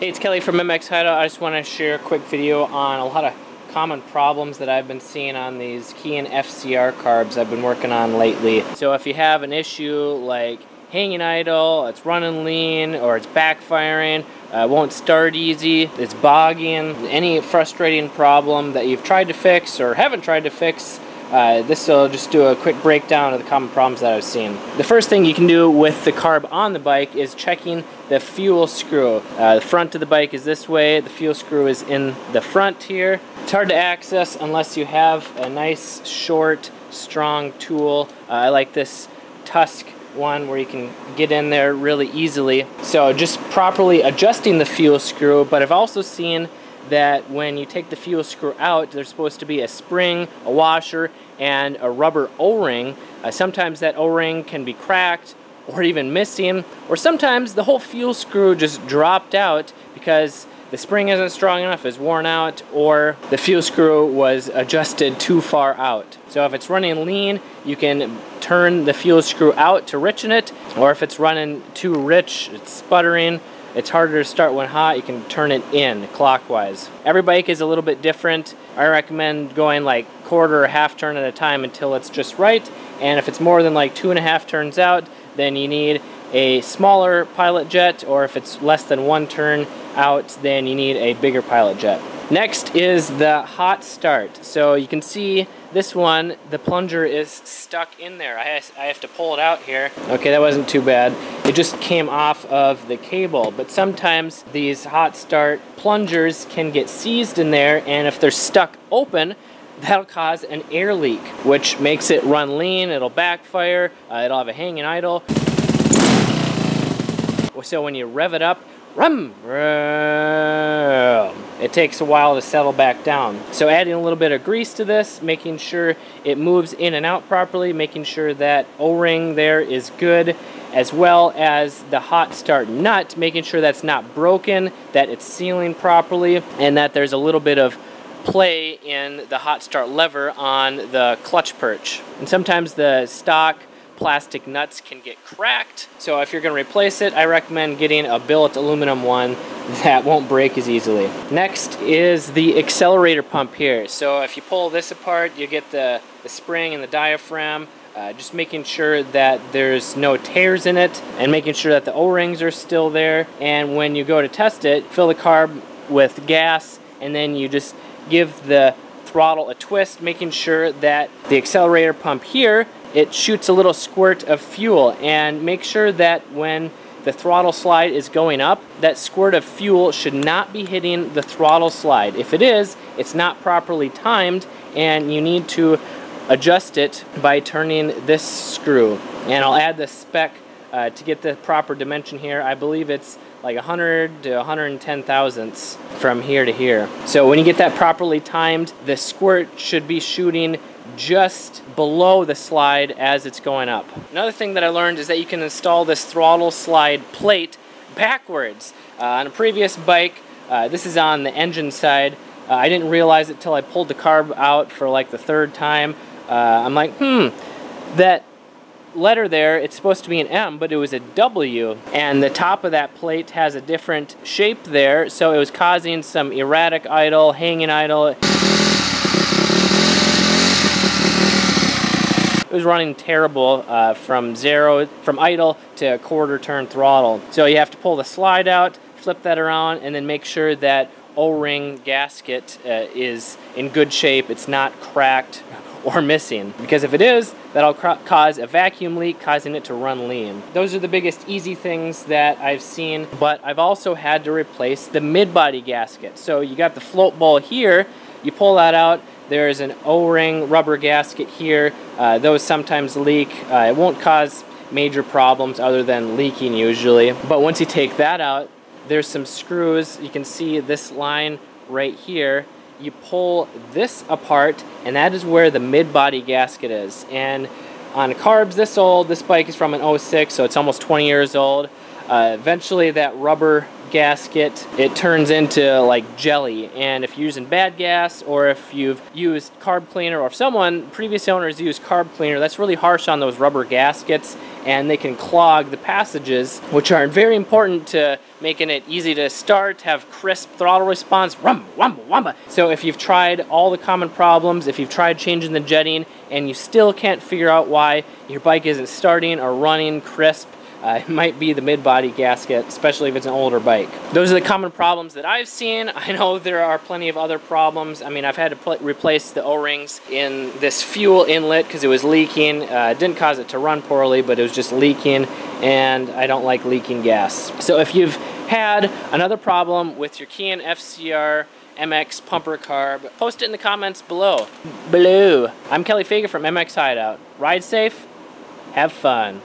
Hey, it's Kelly from MX Hideout. I just want to share a quick video on a lot of common problems that I've been seeing on these Keihin FCR carbs I've been working on lately. So if you have an issue like hanging idle, it's running lean, or it's backfiring, won't start easy, it's bogging, any frustrating problem that you've tried to fix or haven't tried to fix, this will just do a quick breakdown of the common problems that I've seen. The first thing you can do with the carb on the bike is checking the fuel screw. The front of the bike is this way, the fuel screw is in the front here. It's hard to access unless you have a nice, short, strong tool. I like this Tusk one where you can get in there really easily. So just properly adjusting the fuel screw, but I've also seen that when you take the fuel screw out, there's supposed to be a spring, a washer, and a rubber O-ring. Sometimes that O-ring can be cracked or even missing, or sometimes the whole fuel screw just dropped out because the spring isn't strong enough, it's worn out, or the fuel screw was adjusted too far out. So if it's running lean, you can turn the fuel screw out to richen it, or if it's running too rich, it's sputtering, it's harder to start when hot, you can turn it in clockwise. Every bike is a little bit different. I recommend going like quarter or half turn at a time until it's just right, and if it's more than like 2.5 turns out, then you need a smaller pilot jet, or if it's less than 1 turn out, then you need a bigger pilot jet. Next is the hot start. So you can see this one, the plunger is stuck in there. I have to pull it out here. Okay, that wasn't too bad. It just came off of the cable, but sometimes these hot start plungers can get seized in there, and if they're stuck open, that'll cause an air leak, which makes it run lean, it'll backfire, it'll have a hanging idle. So when you rev it up, it takes a while to settle back down. So adding a little bit of grease to this, making sure it moves in and out properly, making sure that O-ring there is good, as well as the hot start nut, making sure that's not broken, that it's sealing properly, and that there's a little bit of play in the hot start lever on the clutch perch. And sometimes the stock plastic nuts can get cracked, so if you're going to replace it, I recommend getting a billet aluminum one that won't break as easily. Next is the accelerator pump here. So if you pull this apart, you get the spring and the diaphragm, just making sure that there's no tears in it, and making sure that the O-rings are still there. And when you go to test it, fill the carb with gas, and then you just give the throttle a twist, making sure that the accelerator pump here, it shoots a little squirt of fuel, and make sure that when the throttle slide is going up, that squirt of fuel should not be hitting the throttle slide. If it is, it's not properly timed, and you need to adjust it by turning this screw. And I'll add the spec to get the proper dimension here. I believe it's like 100 to 110 thousandths from here to here. So when you get that properly timed, the squirt should be shooting just below the slide as it's going up. Another thing that I learned is that you can install this throttle slide plate backwards. On a previous bike, this is on the engine side, I didn't realize it till I pulled the carb out for like the 3rd time. I'm like, that letter there, it's supposed to be an M, but it was a W, and the top of that plate has a different shape there, so it was causing some erratic idle, hanging idle. It was running terrible from idle to quarter turn throttle. So you have to pull the slide out, flip that around, and then make sure that O-ring gasket is in good shape, it's not cracked or missing, because if it is, that'll cause a vacuum leak, causing it to run lean. Those are the biggest easy things that I've seen, but I've also had to replace the mid-body gasket. So you got the float bowl here, you pull that out, there's an O-ring rubber gasket here. Those sometimes leak. It won't cause major problems other than leaking usually, but once you take that out, there's some screws. You can see this line right here. You pull this apart, and that is where the mid-body gasket is. And on carbs this old, this bike is from an 06, so it's almost 20 years old. Eventually that rubber gasket, it turns into like jelly. And if you're using bad gas, or if you've used carb cleaner, or if previous owners used carb cleaner, that's really harsh on those rubber gaskets, and they can clog the passages, which are very important to making it easy to start, have crisp throttle response, rumba, wamba, wamba. So if you've tried all the common problems, if you've tried changing the jetting, and you still can't figure out why your bike isn't starting or running crisp, it might be the mid-body gasket, especially if it's an older bike. Those are the common problems that I've seen. I know there are plenty of other problems. I mean, I've had to replace the O-rings in this fuel inlet because it was leaking. It didn't cause it to run poorly, but it was just leaking, and I don't like leaking gas. So if you've had another problem with your Keihin FCR MX pumper carb, post it in the comments below. I'm Kelly Fagan from MX Hideout. Ride safe, have fun.